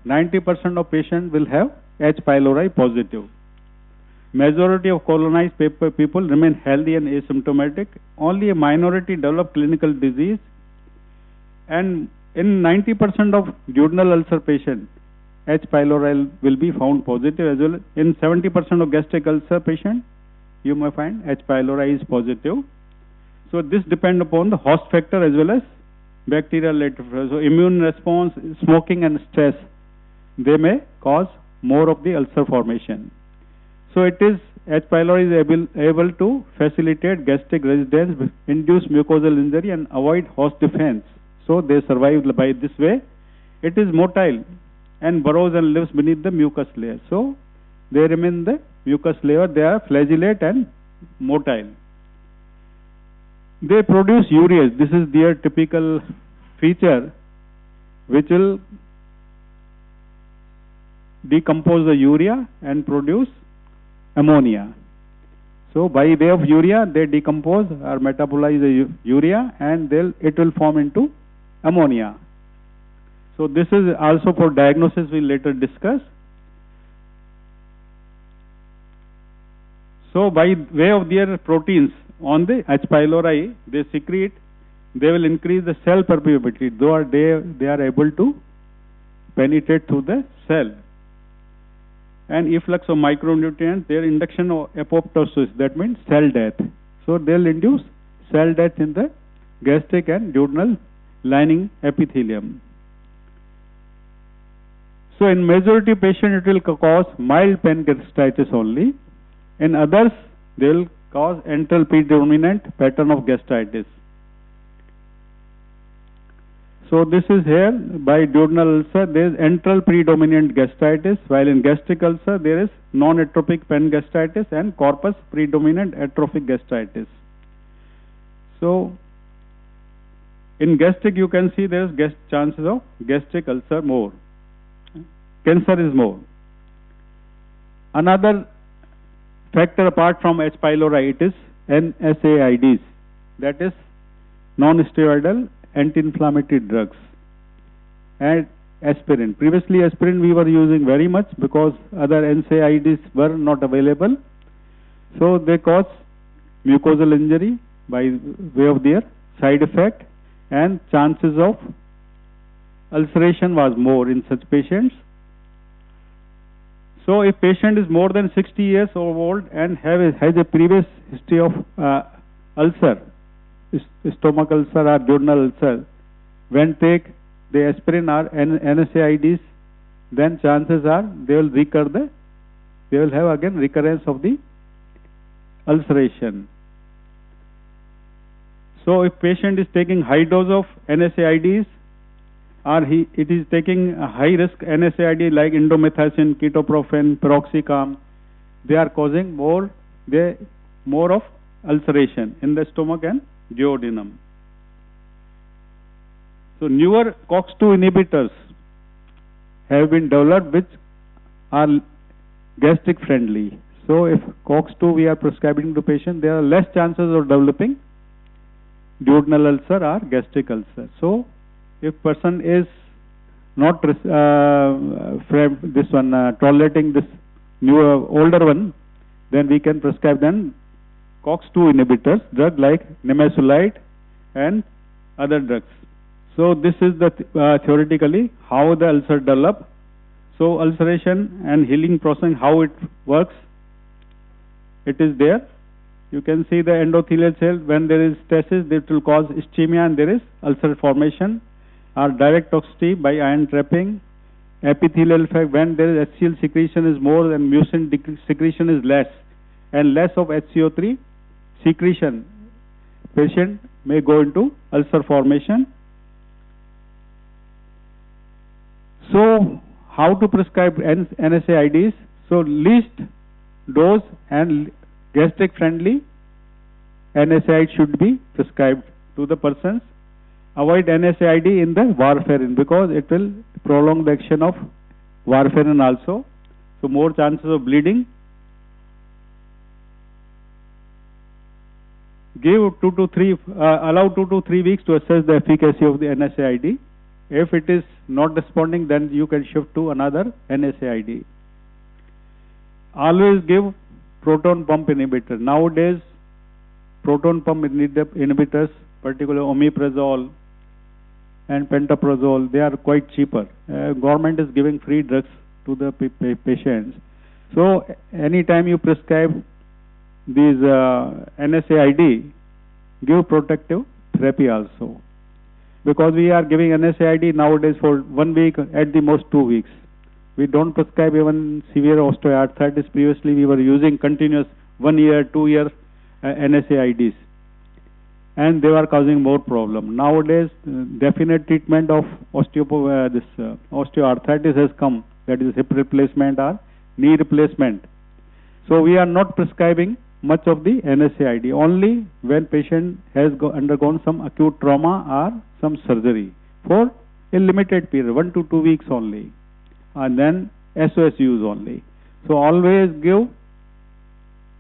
90% of patients will have H. pylori positive. Majority of colonized people remain healthy and asymptomatic. Only a minority develop clinical disease. And in 90% of duodenal ulcer patients, H. pylori will be found positive as well. In 70% of gastric ulcer patients, you may find H. pylori is positive. So this depends upon the host factor as well as bacterial. So immune response, smoking and stress, they may cause more of the ulcer formation. So it is H. pylori is able to facilitate gastric residence, induce mucosal injury and avoid host defense. So they survive by this way. It is motile and burrows and lives beneath the mucus layer. So they remain the mucus layer. They are flagellate and motile. They produce urease. This is their typical feature, which will decompose the urea and produce ammonia. So by way of urea, they decompose or metabolize the urea and it will form into ammonia. So this is also for diagnosis we'll later discuss. So by way of their proteins on the H. pylori, they secrete, they will increase the cell permeability, though they are able to penetrate through the cell. And efflux of micronutrients, their induction of apoptosis, that means cell death. So they'll induce cell death in the gastric and duodenal lining epithelium. So in majority patient it will cause mild pancreatitis only. In others they will cause enteral predominant pattern of gastritis. So this is here by duodenal ulcer there is enteral predominant gastritis, while in gastric ulcer there is non-atrophic pangastritis and corpus predominant atrophic gastritis. So in gastric you can see there is chances of gastric ulcer more. Cancer is more. Another factor apart from H. pylori, it is NSAIDs, that is non-steroidal anti-inflammatory drugs, and aspirin. Previously aspirin we were using very much because other NSAIDs were not available. So they cause mucosal injury by way of their side effect, and chances of ulceration was more in such patients. So if patient is more than 60 years old and has a previous history of ulcer, stomach ulcer or duodenal ulcer, when take the aspirin or NSAIDs, then chances are they will have again recurrence of the ulceration. So if patient is taking high dose of NSAIDs, or it is taking a high risk NSAID like indomethacin, ketoprofen, piroxicam, they are causing more of ulceration in the stomach and duodenum. So newer COX-2 inhibitors have been developed which are gastric friendly. So if COX-2 we are prescribing to patient, there are less chances of developing duodenal ulcer or gastric ulcer. So if person is not tolerating this newer older one, then we can prescribe them COX-2 inhibitors, drug like nimesulide and other drugs. So this is the theoretically how the ulcer develop. So ulceration and healing process, how it works, it is there. You can see the endothelial cell, when there is stasis, it will cause ischemia and there is ulcer formation, or direct toxicity by ion trapping. Epithelial effect, when there is HCl secretion is more and mucin secretion is less, and less of HCO3 secretion, patient may go into ulcer formation. So how to prescribe NSAIDs? So least dose and gastric friendly NSAID should be prescribed to the persons. Avoid NSAID in the warfarin because it will prolong the action of warfarin also. So more chances of bleeding. Give allow 2 to 3 weeks to assess the efficacy of the NSAID. If it is not responding, then you can shift to another NSAID. Always give proton pump inhibitor. Nowadays, proton pump inhibitors, particularly omeprazole and pantoprazole, they are quite cheaper. Government is giving free drugs to the patients. So anytime you prescribe these NSAID, give protective therapy also. Because we are giving NSAID nowadays for 1 week, at the most 2 weeks. We don't prescribe even severe osteoarthritis. Previously, we were using continuous 1 year, 2 year NSAIDs. And they were causing more problem. Nowadays, definite treatment of osteoarthritis has come. That is hip replacement or knee replacement. So we are not prescribing much of the NSAID, only when patient has undergone some acute trauma or some surgery for a limited period, 1 to 2 weeks only, and then SOS use only. So always give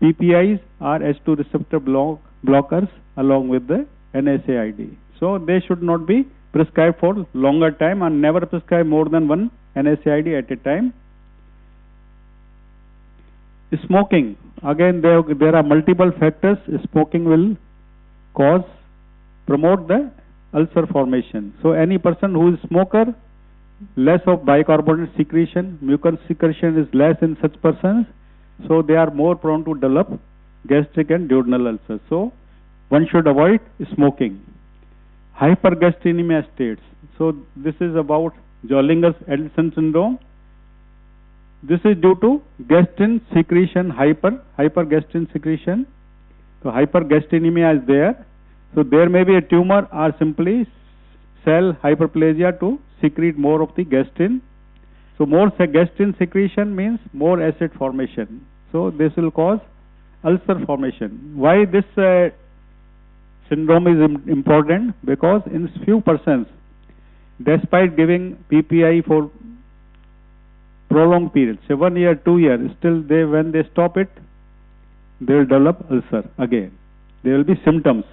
PPIs or H2 receptor blockers along with the NSAID. So they should not be prescribed for longer time, and never prescribe more than one NSAID at a time. Smoking. Again, there are multiple factors. Smoking will promote the ulcer formation. So any person who is smoker, less of bicarbonate secretion, mucus secretion is less in such persons. So they are more prone to develop gastric and duodenal ulcers. So one should avoid smoking. Hypergastриnemia states. So this is about Zollinger-Ellison syndrome. This is due to gastrin secretion, hypergastrin secretion. So hypergastриnemia is there. So there may be a tumor or simply cell hyperplasia to secrete more of the gastrin. So more gastrin secretion means more acid formation. So this will cause ulcer formation. Why this syndrome is important? Because in few persons, despite giving PPI for prolonged periods, say 1 year, 2 years, still when they stop it, they will develop ulcer again. There will be symptoms.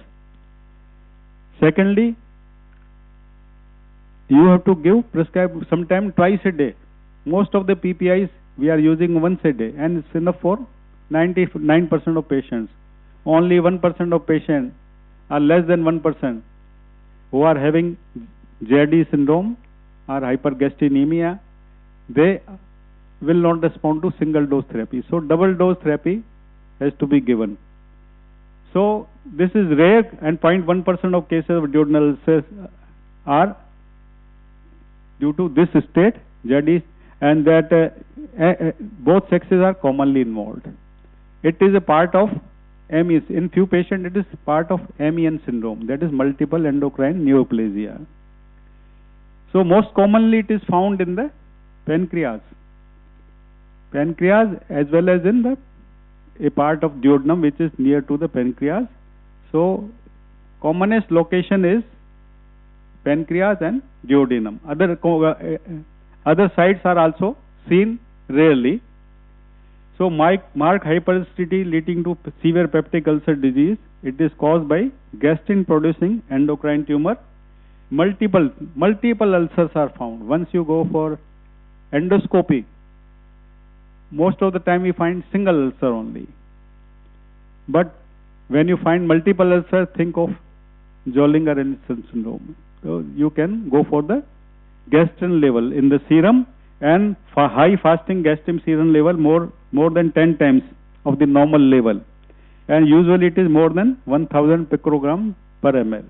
Secondly, you have to prescribe sometime twice a day. Most of the PPIs we are using once a day, and it's enough for 99% of patients. Only 1% of patients, or less than 1%, who are having JD syndrome or hypergastриnemia, they will not respond to single dose therapy. So double dose therapy has to be given. So this is rare, and 0.1% of cases of duodenal ulcers are due to this state, JD, and that both sexes are commonly involved. It is a part of ME. In few patients, it is part of MEN syndrome, that is multiple endocrine neoplasia. So most commonly it is found in the pancreas as well as in a part of duodenum which is near to the pancreas. So commonest location is pancreas and duodenum. Other sites are also seen rarely. So marked hyperactivity leading to severe peptic ulcer disease. It is caused by gastrin producing endocrine tumor. Multiple ulcers are found. Once you go for endoscopy, most of the time we find single ulcer only. But when you find multiple ulcers, think of Zollinger-Ellison syndrome. So you can go for the gastrin level in the serum, and for high fasting gastrin serum level more than 10 times of the normal level, and usually it is more than 1000 picogram per ml.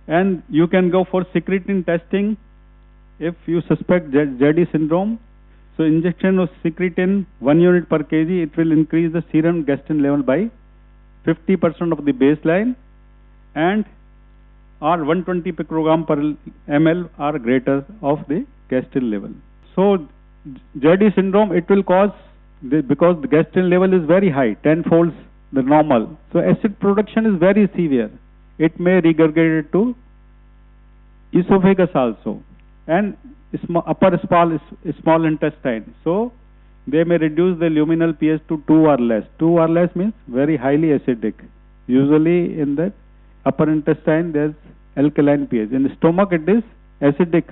And you can go for secretin testing if you suspect JD syndrome. So injection of secretin 1 unit per kg, it will increase the serum gastrin level by 50% of the baseline, and or 120 picogram per ml or greater of the gastrin level. So JD syndrome, it will cause, because the gastrin level is very high, 10-fold the normal. So acid production is very severe. It may regurgitate to esophagus also, and upper small intestine. So they may reduce the luminal pH to 2 or less. 2 or less means very highly acidic. Usually in the upper intestine there's alkaline pH. In the stomach it is acidic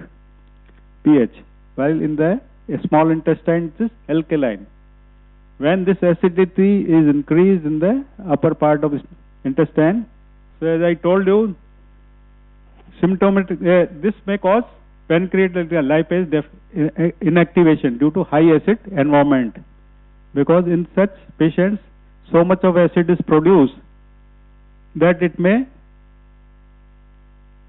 pH, while in the small intestine it is alkaline. When this acidity is increased in the upper part of the intestine, so as I told you, symptomatic, this may cause pancreatic lipase inactivation due to high acid environment, because in such patients so much of acid is produced that it may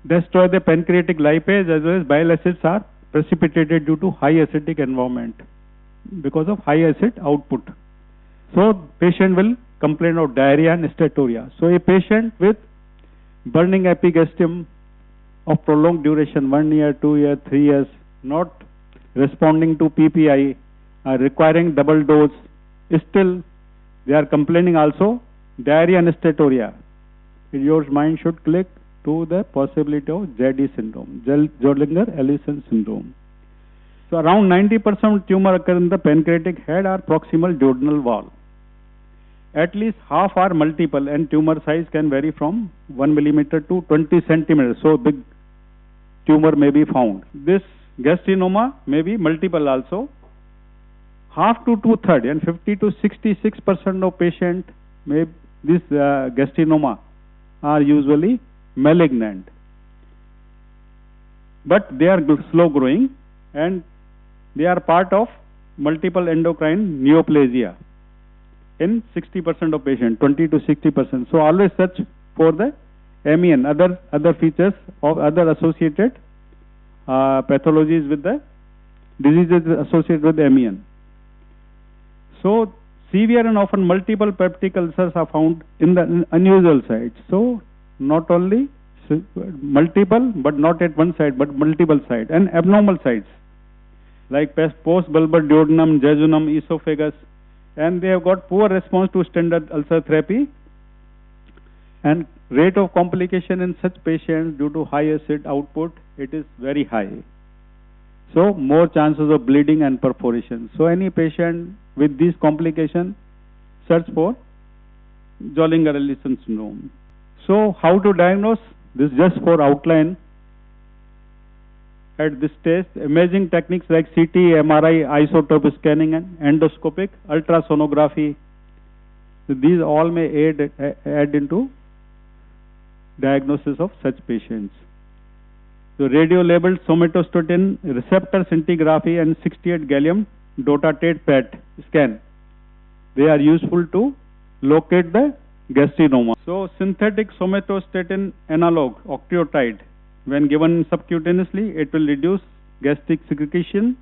destroy the pancreatic lipase, as well as bile acids are precipitated due to high acidic environment because of high acid output. So patient will complain of diarrhea and steatorrhea. So a patient with burning epigastrium of prolonged duration, 1 year, 2 years, 3 years, not responding to PPI, requiring double dose, still they are complaining also diarrhea and steatorrhea. Your mind should click to the possibility of JD syndrome, Zollinger-Ellison syndrome. So around 90% tumor occur in the pancreatic head or proximal duodenal wall. At least half are multiple, and tumor size can vary from 1 millimeter to 20 centimeters. So big tumor may be found. This gastrinoma may be multiple also. Half to 2/3 and 50 to 66% of patients may this gastrinoma are usually malignant, but they are slow growing and they are part of multiple endocrine neoplasia in 60% of patients, 20 to 60%. So always search for the MEN, other features of other associated pathologies with the diseases associated with MEN. So severe and often multiple peptic ulcers are found in the unusual sites. So not only multiple, but not at one side, but multiple sites, and abnormal sites like post-bulbar duodenum, jejunum, esophagus, and they have got poor response to standard ulcer therapy, and rate of complication in such patients due to high acid output, it is very high. So more chances of bleeding and perforation. So any patient with these complications, search for Zollinger-Ellison syndrome. So how to diagnose? This just for outline. At this stage, imaging techniques like CT, MRI, isotope scanning, and endoscopic ultrasonography, these all may add into diagnosis of such patients. So radio-labeled somatostatin receptor scintigraphy and 68 gallium dotatate PET scan, they are useful to locate the gastrinoma. So synthetic somatostatin analog octreotide, when given subcutaneously, it will reduce gastric secretion,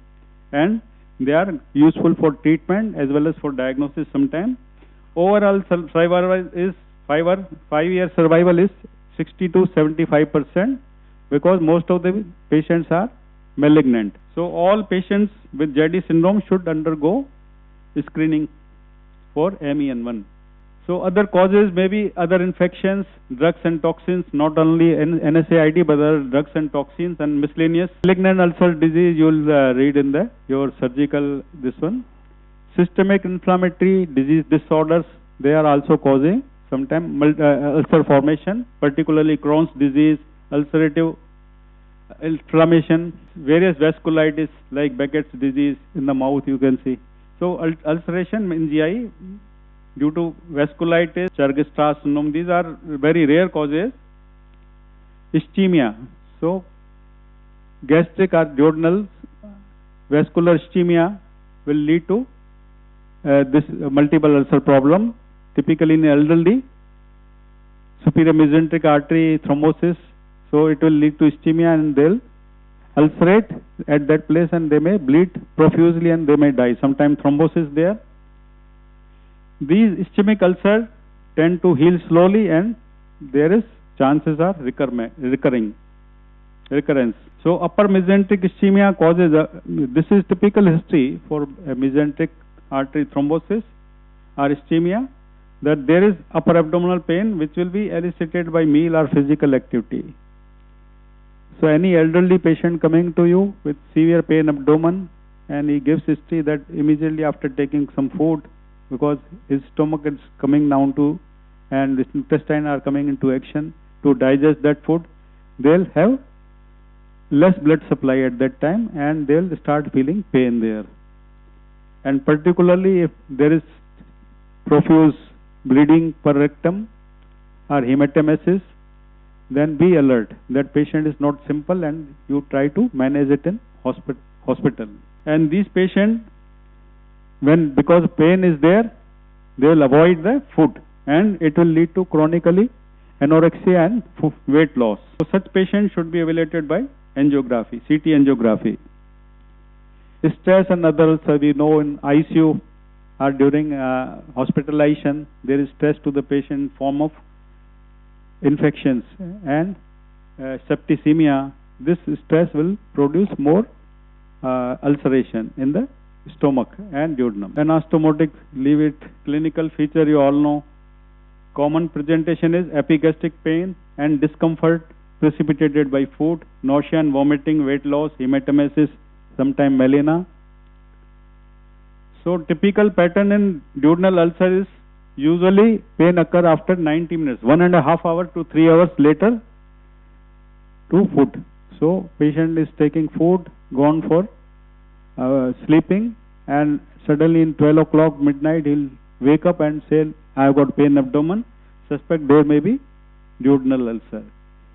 and they are useful for treatment as well as for diagnosis sometimes. Overall survival is 5-year survival is 60 to 75%, because most of the patients are malignant. So all patients with JD syndrome should undergo screening for MEN1. So other causes may be other infections, drugs and toxins, not only NSAID but other drugs and toxins and miscellaneous. Malignant ulcer disease you will read in your surgical this one. Systemic inflammatory disease disorders, they are also causing sometimes ulcer formation, particularly Crohn's disease, ulcerative inflammation, various vasculitis like Beckett's disease in the mouth you can see. So ulceration in GI due to vasculitis, Churg-Strauss syndrome, these are very rare causes. Ischemia, so gastric or duodenal vascular ischemia will lead to this multiple ulcer problem, typically in elderly. Superior mesenteric artery thrombosis, so it will lead to ischemia, and they'll ulcerate at that place and they may bleed profusely and they may die. Sometimes thrombosis there. These ischemic ulcers tend to heal slowly and there is chances are recurrence. So upper mesenteric ischemia causes, this is typical history for mesenteric artery thrombosis or ischemia, that there is upper abdominal pain which will be elicited by meal or physical activity. So any elderly patient coming to you with severe pain abdomen and he gives history that immediately after taking some food, because his stomach is coming down to and his intestine are coming into action to digest that food, they'll have less blood supply at that time and they'll start feeling pain there. And particularly if there is profuse bleeding per rectum or hematemesis, then be alert. That patient is not simple and you try to manage it in hospital. And these patients, when because pain is there, they will avoid the food and it will lead to chronically anorexia and weight loss. So such patients should be evaluated by angiography, CT angiography. Stress and others, we know in ICU or during hospitalization, there is stress to the patient in form of infections and septicemia. This stress will produce more ulceration in the stomach and duodenum. Anastomotic, leave it. Clinical feature you all know. Common presentation is epigastric pain and discomfort precipitated by food, nausea and vomiting, weight loss, hematemesis, sometimes melena. So typical pattern in duodenal ulcer is usually pain occur after 90 minutes, 1.5 hours to 3 hours later to food. So patient is taking food, gone for sleeping, and suddenly in 12 o'clock midnight he'll wake up and say, I have got pain abdomen, suspect there may be duodenal ulcer.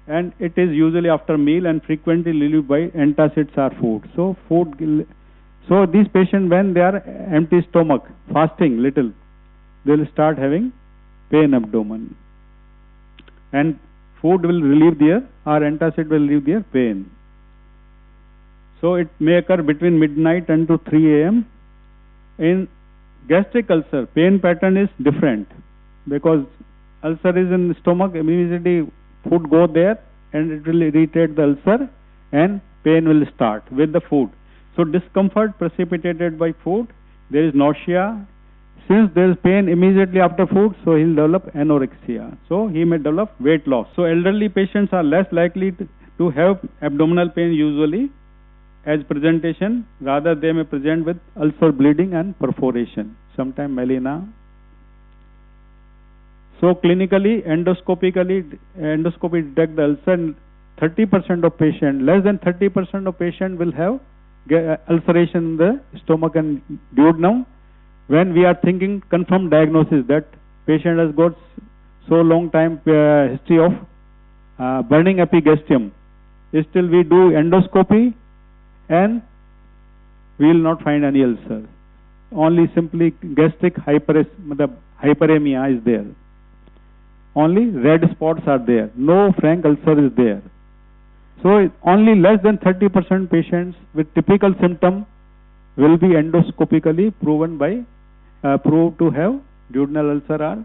And it is usually after meal and frequently relieved by antacids or food. So these patients, when they are empty stomach, fasting little, they will start having pain abdomen. And food will relieve their, or antacid will relieve their pain. So it may occur between midnight and to 3 a.m. In gastric ulcer, pain pattern is different because ulcer is in the stomach, immediately food go there and it will irritate the ulcer and pain will start with the food. So discomfort precipitated by food, there is nausea. Since there is pain immediately after food, so he will develop anorexia. So he may develop weight loss. So elderly patients are less likely to have abdominal pain usually as presentation, rather they may present with ulcer bleeding and perforation, sometimes melena. So clinically, endoscopy detect the ulcer, and 30% of patients, less than 30% of patients will have ulceration in the stomach and duodenum. When we are thinking confirmed diagnosis that patient has got so long time history of burning epigastrium, still we do endoscopy and we will not find any ulcer. Only simply gastric hyperemia is there. Only red spots are there. No frank ulcer is there. So only less than 30% patients with typical symptom will be endoscopically proved to have duodenal ulcer or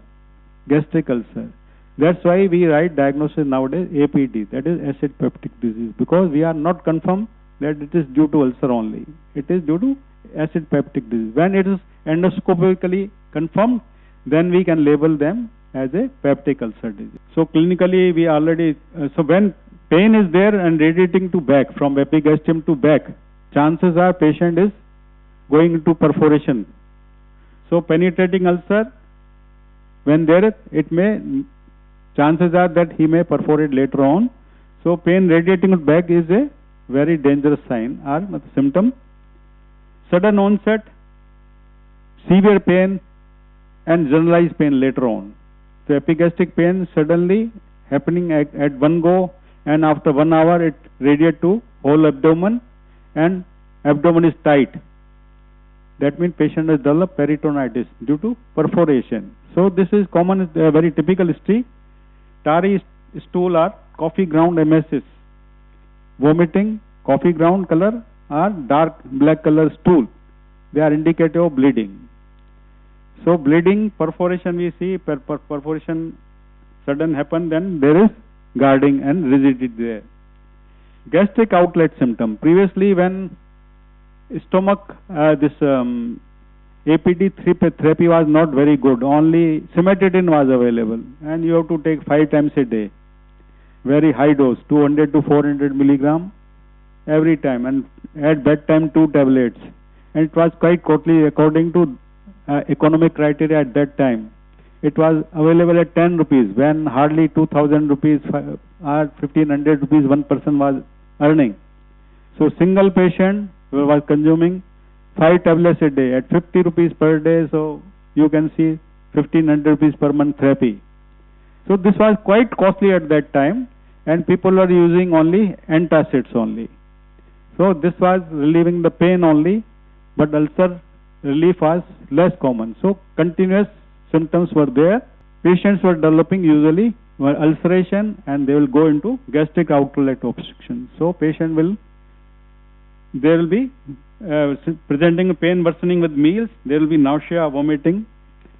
gastric ulcer. That's why we write diagnosis nowadays APD, that is acid peptic disease, because we are not confirmed that it is due to ulcer only. It is due to acid peptic disease. When it is endoscopically confirmed, then we can label them as a peptic ulcer disease. So clinically we already, so when pain is there and radiating to back, from epigastrium to back, chances are patient is going into perforation. So penetrating ulcer, when there it may, chances are that he may perforate later on. So pain radiating back is a very dangerous sign or symptom. Sudden onset, severe pain and generalized pain later on. So epigastric pain suddenly happening at one go, and after 1 hour it radiates to whole abdomen and abdomen is tight. That means patient has developed peritonitis due to perforation. So this is common, very typical history. Tarry stool or coffee ground emesis. Vomiting, coffee ground color or dark black color stool. They are indicative of bleeding. So bleeding, perforation we see, perforation sudden happen, then there is guarding and rigidity there. Gastric outlet symptom. Previously when stomach, APD therapy was not very good. Only cimetidine was available and you have to take 5 times a day. Very high dose, 200 to 400 milligram every time, and at that time 2 tablets. And it was quite costly according to economic criteria at that time. it was available at 10 rupees when hardly 2000 rupees or 1500 rupees one person was earning. So single patient was consuming 5 tablets a day at 50 rupees per day. So you can see 1500 rupees per month therapy. So this was quite costly at that time, and people were using only antacids only. So this was relieving the pain only, but ulcer relief was less common. So continuous symptoms were there. Patients were developing usually ulceration, and they will go into gastric outlet obstruction. So patient will, they will be presenting pain worsening with meals. There will be nausea, vomiting,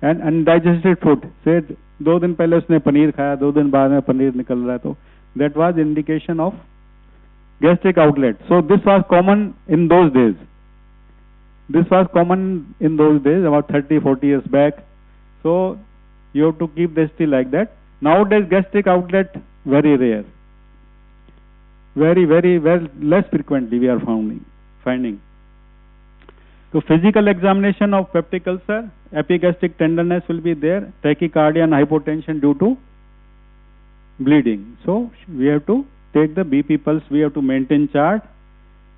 and undigested food. Say 2 दिन पहले उसने पनीर खाया, 2 दिन बाद में पनीर निकल रहा है, तो that was indication of gastric outlet. So this was common in those days. This was common in those days, about 30-40 years back. So you have to keep the history like that. Nowadays gastric outlet very rare, very less frequently we are finding. So physical examination of peptic ulcer, epigastric tenderness will be there, tachycardia and hypotension due to bleeding. So we have to take the BP pulse, we have to maintain chart,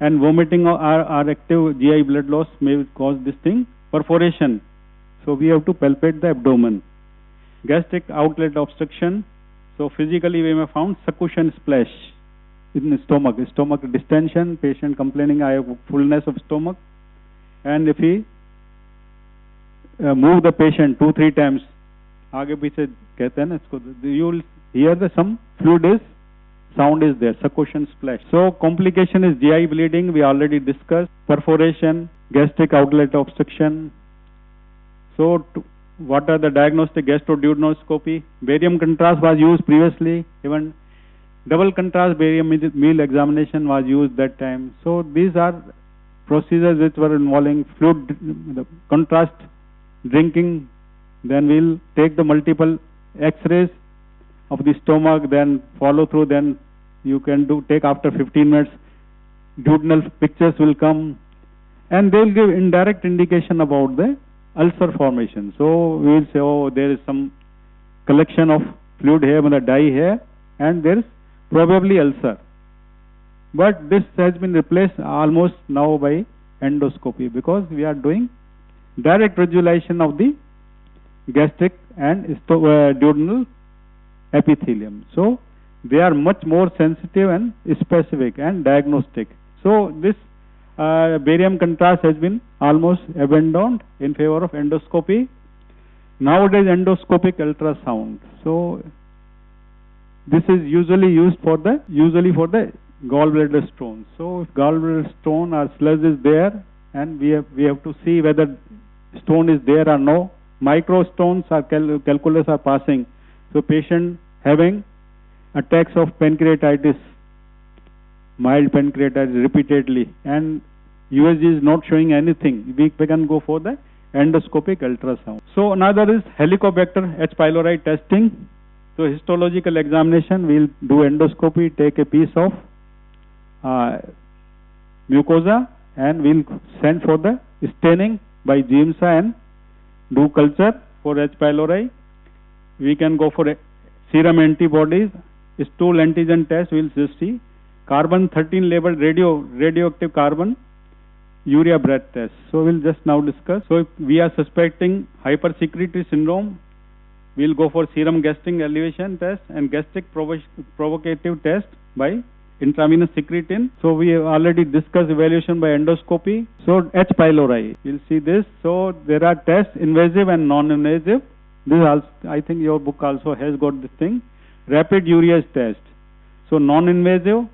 and vomiting or active GI blood loss may cause this thing, perforation. So we have to palpate the abdomen. Gastric outlet obstruction. So physically we may found succussion splash in the stomach distension, patient complaining I have fullness of stomach, and if he move the patient 2-3 times, आगे पीछे कहते हैं ना इसको, you will hear the some fluid is, sound is there, succussion splash. So complication is GI bleeding, we already discussed, perforation, gastric outlet obstruction. So what are the diagnostic? Gastroduodenoscopy, barium contrast was used previously, even double contrast barium meal examination was used that time. So these are procedures which were involving fluid, the contrast drinking. Then we'll take the multiple X-rays of the stomach, then follow through, then you can take after 15 minutes, duodenal pictures will come, and they will give indirect indication about the ulcer formation. So we will say, oh, there is some collection of fluid here, the dye here, and there is probably ulcer. But this has been replaced almost now by endoscopy, because we are doing direct visualization of the gastric and duodenal epithelium. So they are much more sensitive and specific and diagnostic. So this barium contrast has been almost abandoned in favor of endoscopy. Nowadays endoscopic ultrasound. So this is usually used for the gallbladder stone. So if gallbladder stone or sludge is there, and we have to see whether stone is there or no. Microstones or calculus are passing. So patient having attacks of pancreatitis, mild pancreatitis repeatedly, and USG is not showing anything, we can go for the endoscopic ultrasound. So another is Helicobacter H. pylori testing. So histological examination, we'll do endoscopy, take a piece of mucosa, and we'll send for the staining by GIMSA and do culture for H. pylori. We can go for serum antibodies, stool antigen test, we'll just see. Carbon-13 labeled radioactive carbon urea breath test. So we'll just now discuss. So if we are suspecting hypersecretory syndrome, we'll go for serum gastric elevation test and gastric provocative test by intravenous secretin. So we have already discussed evaluation by endoscopy. So H. pylori, you'll see this. So there are tests, invasive and non-invasive. This also, I think your book also has got this thing. Rapid urease test. So non-invasive,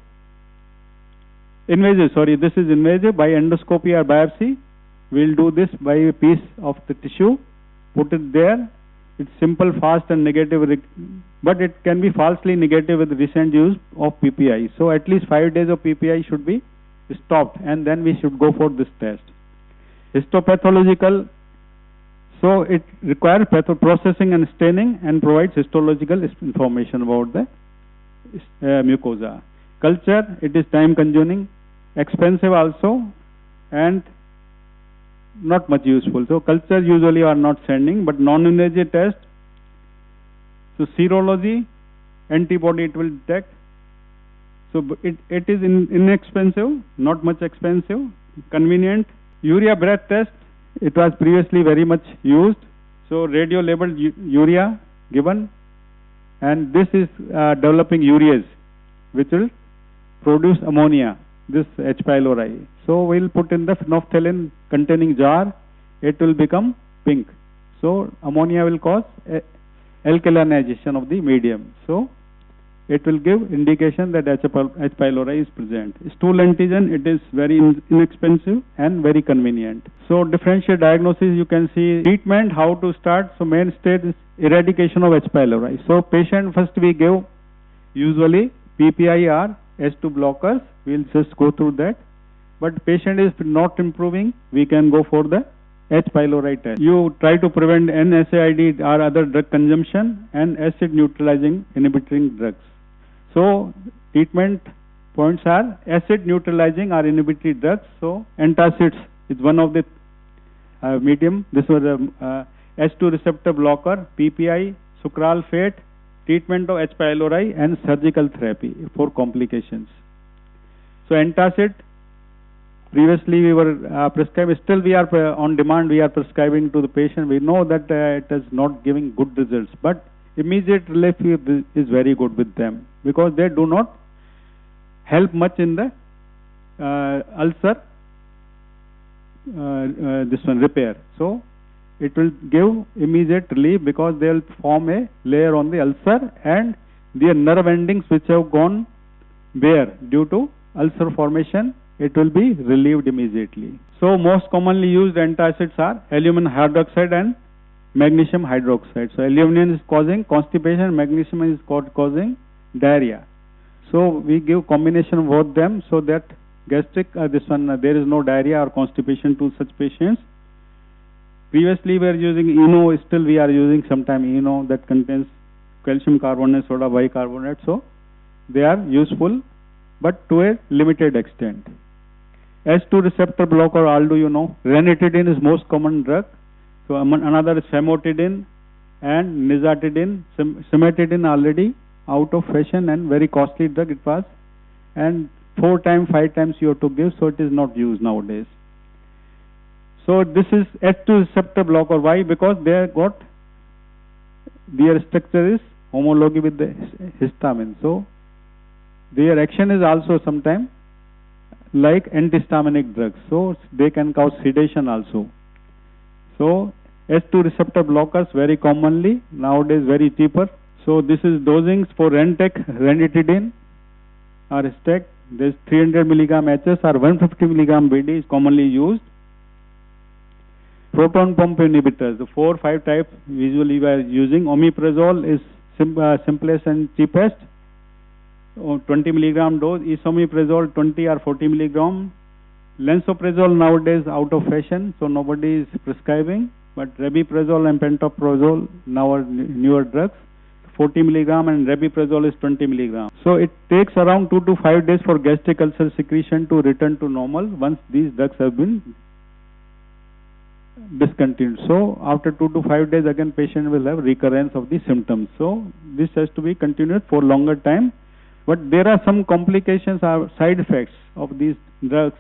this is invasive by endoscopy or biopsy. We'll do this by a piece of the tissue, put it there. It's simple, fast and negative, but it can be falsely negative with recent use of PPI. So at least 5 days of PPI should be stopped, and then we should go for this test. Histopathological, so it requires processing and staining and provides histological information about the mucosa. Culture, it is time consuming, expensive also, and not much useful. So culture usually are not sending, but non-invasive test So serology, antibody it will detect. So it is inexpensive, not much expensive, convenient. Urea breath test, it was previously very much used. So radio labeled urea given, and this is developing ureas which will produce ammonia, this H. pylori. So we'll put in the phenolphthalein containing jar, it will become pink. So ammonia will cause alkalinization of the medium. So it will give indication that H. pylori is present. Stool antigen, it is very inexpensive and very convenient. So differential diagnosis, you can see treatment, how to start. So mainstay is eradication of H. pylori. So patient first we give usually PPI or H2 blockers. We'll just go through that. But patient is not improving, we can go for the H. pylori test. You try to prevent NSAID or other drug consumption and acid neutralizing inhibiting drugs. So treatment points are acid neutralizing or inhibitory drugs. So antacids is one of the medium. This was a H2 receptor blocker, PPI, sucralfate, treatment of H. pylori and surgical therapy for complications. So antacid, previously we were prescribing, still we are on demand, we are prescribing to the patient. We know that it is not giving good results, but immediate relief is very good with them because they do not help much in the ulcer, this one repair. So it will give immediate relief because they will form a layer on the ulcer and their nerve endings which have gone bare due to ulcer formation, it will be relieved immediately. So most commonly used antacids are aluminum hydroxide and magnesium hydroxide. So aluminum is causing constipation, magnesium is causing diarrhea. So we give combination of both them so that gastric, this one, there is no diarrhea or constipation to such patients. Previously we are using ENO, still we are using sometime ENO that contains calcium carbonate, soda bicarbonate. So they are useful but to a limited extent. H2 receptor blocker, although you know, ranitidine is most common drug. So another is famotidine and nizatidine. Cimetidine already out of fashion and very costly drug it was, and 4 times, 5 times you have to give, so it is not used nowadays. So this is H2 receptor blocker. Why? Because they got, their structure is homology with the histamine. So their action is also sometimes like antihistaminic drugs. So they can cause sedation also. So H2 receptor blockers very commonly nowadays very cheaper. So this is dosings for Rentec, ranitidine or Stec. This 300 milligram HS or 150 milligram BD is commonly used. Proton pump inhibitors, the 4 or 5 types usually we are using. Omeprazole is simplest and cheapest, 20 milligram dose. Esomeprazole 20 or 40 milligram. Lansoprazole nowadays out of fashion, so nobody is prescribing. But rabeprazole and pantoprazole now are newer drugs. 40 milligram and rabeprazole is 20 milligram. So it takes around 2 to 5 days for gastric ulcer secretion to return to normal once these drugs have been discontinued. So after 2 to 5 days again patient will have recurrence of the symptoms. So this has to be continued for longer time. But there are some complications or side effects of these drugs.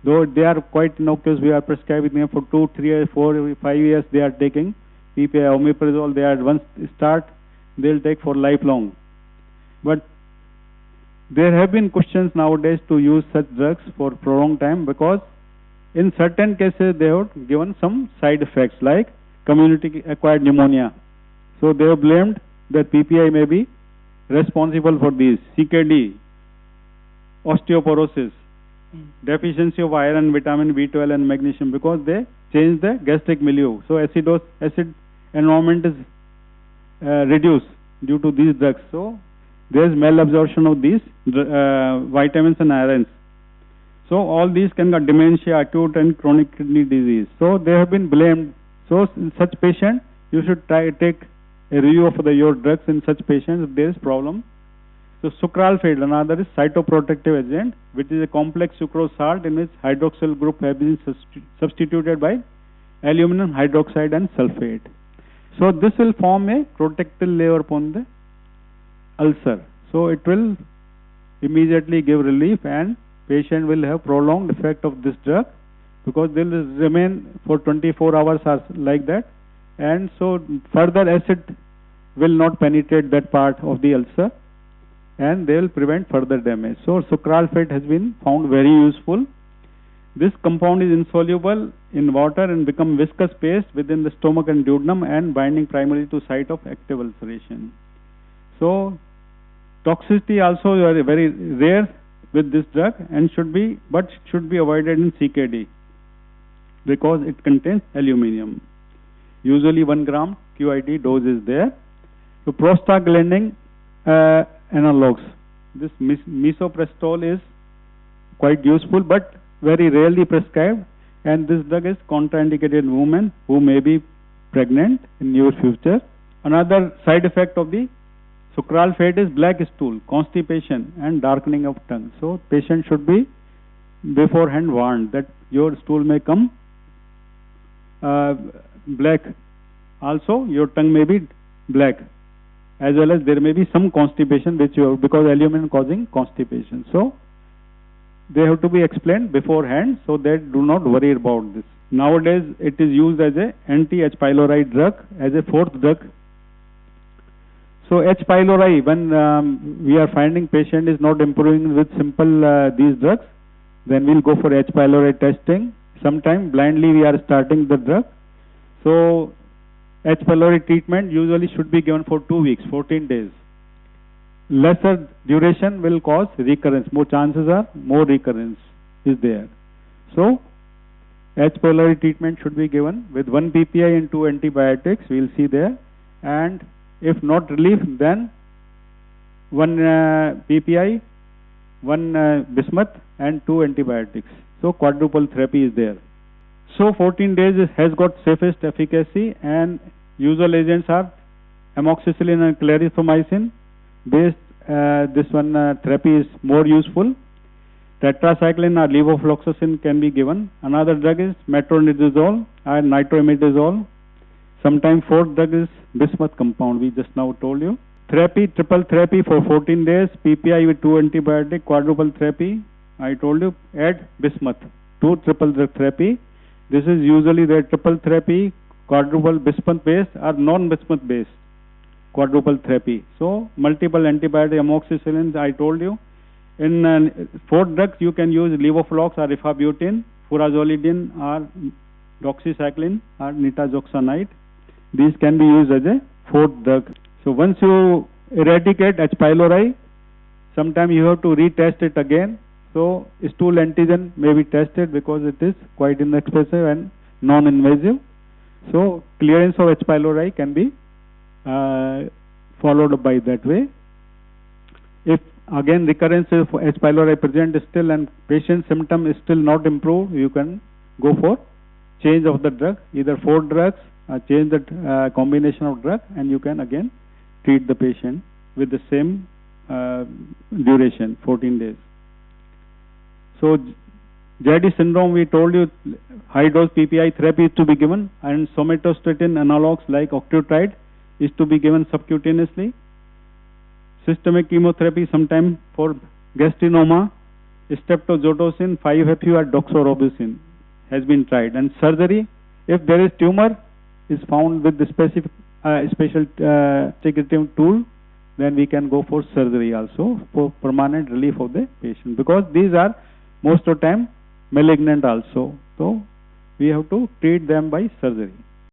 Though they are quite innocuous, we are prescribing them for 2, 3, 4, 5 years they are taking. PPI, omeprazole, they are once start, they will take for lifelong. But there have been questions nowadays to use such drugs for prolonged time because in certain cases they have given some side effects like community acquired pneumonia. So they have blamed that PPI may be responsible for these. CKD, osteoporosis, deficiency of iron, vitamin B12 and magnesium because they change the gastric milieu. So acid environment is reduced due to these drugs. So there is malabsorption of these vitamins and irons. So all these can get dementia, acute and chronic kidney disease. So they have been blamed. So in such patient, you should take a review of your drugs in such patients if there is problem. So sucralfate, another is cytoprotective agent, which is a complex sucrose salt in which hydroxyl group have been substituted by aluminum hydroxide and sulfate. So this will form a protective layer upon the ulcer. So it will immediately give relief, and patient will have prolonged effect of this drug, because they will remain for 24 hours or like that, and so further acid will not penetrate that part of the ulcer, and they will prevent further damage. So sucralfate has been found very useful. This compound is insoluble in water and become viscous paste within the stomach and duodenum, and binding primarily to site of active ulceration. So toxicity also very rare with this drug, and should be avoided in CKD because it contains aluminum. Usually 1 gram QID dose is there. So prostaglandin analogs. This misoprostol is quite useful, but very rarely prescribed, and this drug is contraindicated in women who may be pregnant in near future. Another side effect of the sucralfate is black stool, constipation, and darkening of tongue. So patient should be beforehand warned that your stool may come black. Also, your tongue may be black, as well as there may be some constipation because aluminum causing constipation. So they have to be explained beforehand, so that do not worry about this. Nowadays it is used as a anti-H. pylori drug, as a fourth drug. So H. pylori, when we are finding patient is not improving with simple these drugs, then we'll go for H. pylori testing. Sometime blindly we are starting the drug. So H. pylori treatment usually should be given for 2 weeks, 14 days. Lesser duration will cause recurrence. More chances are more recurrence is there. So H. pylori treatment should be given with 1 PPI and 2 antibiotics. We will see there. And if not relief, then 1 PPI, 1 bismuth, and 2 antibiotics. So quadruple therapy is there. So 14 days has got safest efficacy, and usual agents are amoxicillin and clarithromycin. Based this one therapy is more useful. Tetracycline or levofloxacin can be given. Another drug is metronidazole and nitroimidazole. Sometimes fourth drug is bismuth compound, we just now told you. Therapy, triple therapy for 14 days, PPI with 2 antibiotic, quadruple therapy, I told you, add bismuth, 2 triple drug therapy. This is usually the triple therapy, quadruple bismuth based or non-bismuth based quadruple therapy. So multiple antibiotic, amoxicillin, I told you. In fourth drugs you can use levoflox or rifabutin, furazolidine or doxycycline or nitazoxanide. These can be used as a fourth drug. So once you eradicate H. pylori, sometime you have to retest it again. So stool antigen may be tested because it is quite inexpensive and non-invasive. So clearance of H. pylori can be followed by that way. If again recurrence of H. pylori present still and patient symptom is still not improved, you can go for change of the drug, either 4 drugs, change the combination of drug, and you can again treat the patient with the same duration, 14 days. So JD syndrome, we told you high dose PPI therapy is to be given, and somatostatin analogs like octreotide is to be given subcutaneously. Systemic chemotherapy sometime for gastrinoma, streptozotocin, 5-FU or doxorubicin has been tried. And surgery, if there is tumor is found with the specific special integrative tool, then we can go for surgery also for permanent relief of the patient, because these are most of the time malignant also. So we have to treat them by surgery.